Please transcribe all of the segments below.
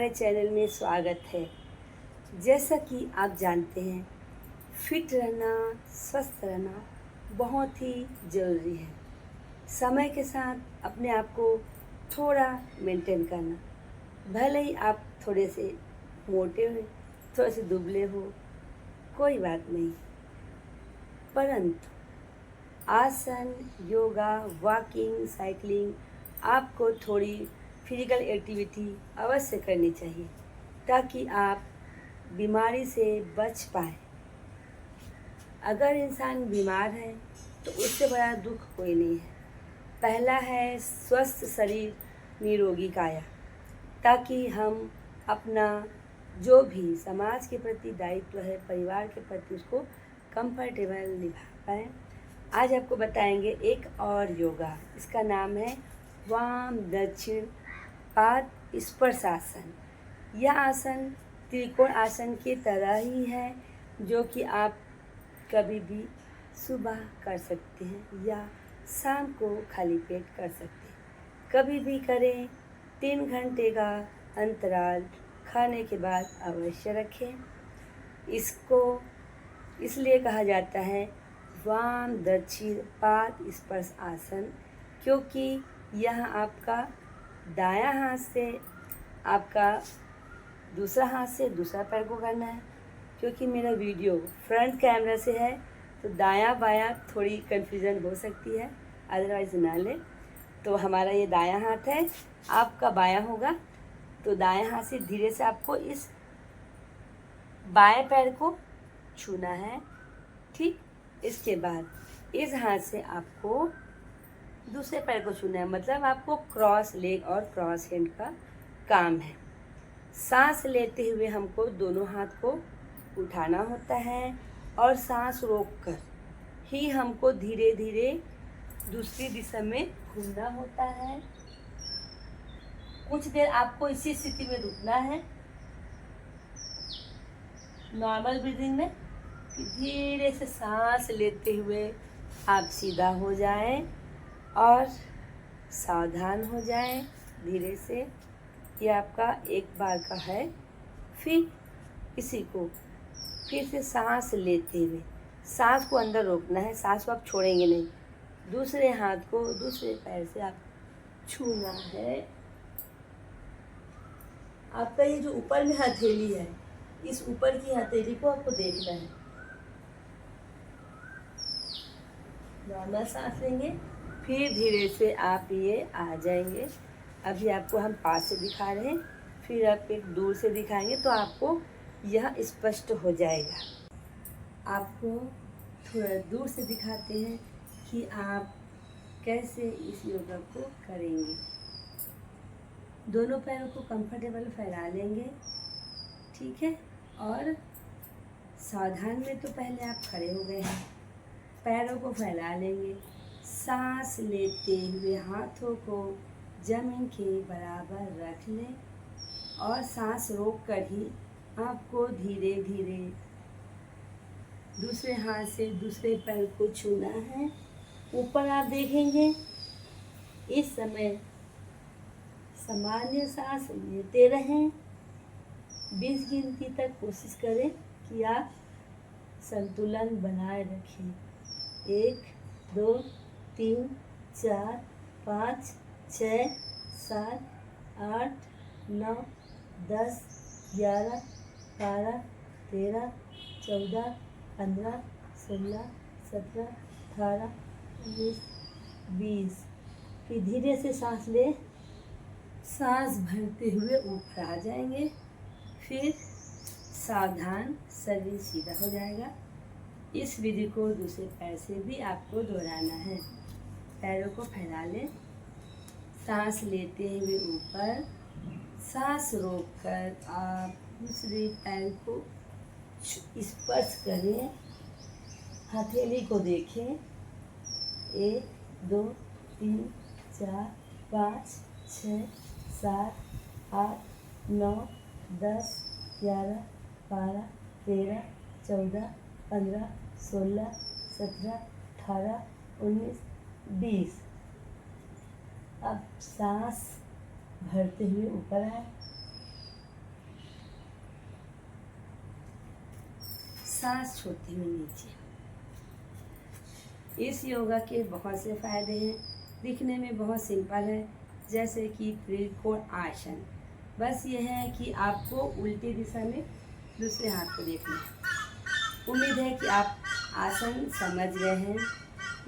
हमारे चैनल में स्वागत है। जैसा कि आप जानते हैं, फिट रहना, स्वस्थ रहना बहुत ही ज़रूरी है। समय के साथ अपने आप को थोड़ा मेंटेन करना, भले ही आप थोड़े से मोटे हो, थोड़े से दुबले हो, कोई बात नहीं, परंतु आसन, योगा, वॉकिंग, साइकिलिंग आपको थोड़ी फिजिकल एक्टिविटी अवश्य करनी चाहिए ताकि आप बीमारी से बच पाए। अगर इंसान बीमार है तो उससे बड़ा दुख कोई नहीं है। पहला है स्वस्थ शरीर निरोगी काया, ताकि हम अपना जो भी समाज के प्रति दायित्व है, परिवार के प्रति, उसको कंफर्टेबल निभा पाएँ। आज आपको बताएंगे एक और योगा, इसका नाम है वाम दक्षिण पाद स्पर्शासन। यह आसन त्रिकोण आसन की तरह ही है, जो कि आप कभी भी सुबह कर सकते हैं या शाम को खाली पेट कर सकते हैं। कभी भी करें। 3 घंटे का अंतराल खाने के बाद अवश्य रखें। इसको इसलिए कहा जाता है वाम दक्षिण पाद स्पर्श आसन, क्योंकि यह आपका दायां हाथ से आपका दूसरा हाथ से दूसरा पैर को करना है। क्योंकि मेरा वीडियो फ्रंट कैमरा से है तो दायां बायां थोड़ी कन्फ्यूज़न हो सकती है, अदरवाइज़ ना ले। तो हमारा ये दायां हाथ है, आपका बायां होगा, तो दायां हाथ से धीरे से आपको इस बाएं पैर को छूना है। ठीक, इसके बाद इस हाथ से आपको दूसरे पैर को छूना है, मतलब आपको क्रॉस लेग और क्रॉस हैंड का काम है। सांस लेते हुए हमको दोनों हाथ को उठाना होता है और सांस रोककर ही हमको धीरे धीरे दूसरी दिशा में घूमना होता है। कुछ देर आपको इसी स्थिति में रुकना है, नॉर्मल ब्रीदिंग में। फिर धीरे से सांस लेते हुए आप सीधा हो जाएं और सावधान हो जाएं धीरे से। ये आपका एक बार का है। फिर इसी को फिर से सांस लेते हुए सांस को अंदर रोकना है, सांस को आप छोड़ेंगे नहीं। दूसरे हाथ को दूसरे पैर से आप छूना है। आपका ये जो ऊपर में हथेली है, इस ऊपर की हथेली को आपको देखना है। नॉर्मल सांस लेंगे, फिर धीरे से आप ये आ जाएंगे। अभी आपको हम पास से दिखा रहे हैं, फिर आप एक दूर से दिखाएंगे तो आपको यह स्पष्ट हो जाएगा। आपको थोड़ा दूर से दिखाते हैं कि आप कैसे इस योगा को करेंगे। दोनों पैरों को कंफर्टेबल फैला लेंगे, ठीक है। और सावधान में तो पहले आप खड़े हो गए हैं, पैरों को फैला लेंगे। सांस लेते हुए हाथों को जमीन के बराबर रख लें और सांस रोक कर ही आपको धीरे धीरे दूसरे हाथ से दूसरे पैर को छूना है। ऊपर आप देखेंगे, इस समय सामान्य सांस लेते रहें। 20 गिनती तक कोशिश करें कि आप संतुलन बनाए रखें। 1 2 3 4 5 6 7 8 9 10 11 12 13 14 15 16 17 18 19 20। फिर धीरे से सांस लें, सांस भरते हुए ऊपर आ जाएंगे। फिर सावधान, शरीर सीधा हो जाएगा। इस विधि को दूसरे पैर से भी आपको दोहराना है। पैरों को फैला लें, सांस लेते हुए ऊपर, सांस रोककर आप दूसरे पैर को स्पर्श करें, हथेली को देखें। 1 2 3 4 5 6 7 8 9 10 11 12 13 14 15 16 17 18 19 20। अब सांस भरते हुए ऊपर आए, सांस छोड़ते हुए नीचे। इस योगा के बहुत से फायदे हैं। दिखने में बहुत सिंपल है, जैसे कि त्रिकोण आसन। बस यह है कि आपको उल्टी दिशा में दूसरे हाथ को देखना है। उम्मीद है कि आप आसन समझ गए हैं,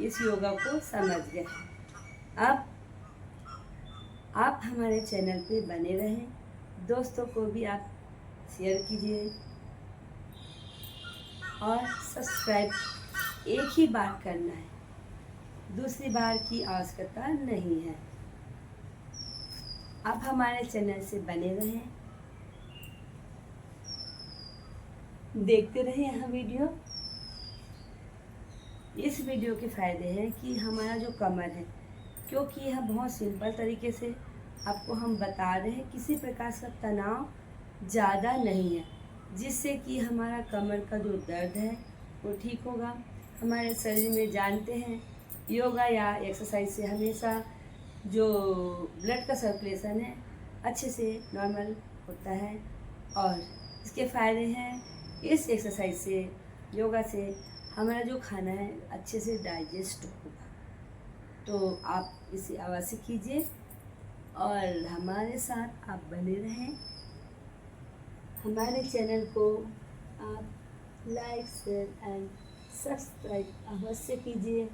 इस योगा को समझ गए हैं। अब आप हमारे चैनल पे बने रहें, दोस्तों को भी आप शेयर कीजिए और सब्सक्राइब एक ही बार करना है, दूसरी बार की आवश्यकता नहीं है। आप हमारे चैनल से बने रहें, देखते रहें यह वीडियो। इस वीडियो के फायदे हैं कि हमारा जो कमर है, क्योंकि यह बहुत सिंपल तरीके से आपको हम बता रहे हैं, किसी प्रकार का तनाव ज़्यादा नहीं है, जिससे कि हमारा कमर का जो दर्द है वो ठीक होगा। हमारे शरीर में जानते हैं योगा या एक्सरसाइज से हमेशा जो ब्लड का सर्कुलेशन है अच्छे से नॉर्मल होता है, और इसके फ़ायदे हैं इस एक्सरसाइज से, योगा से हमारा जो खाना है अच्छे से डाइजेस्ट होगा। तो आप इसे अवश्य कीजिए और हमारे साथ आप बने रहें। हमारे चैनल को आप लाइक, शेयर एंड सब्सक्राइब अवश्य कीजिए।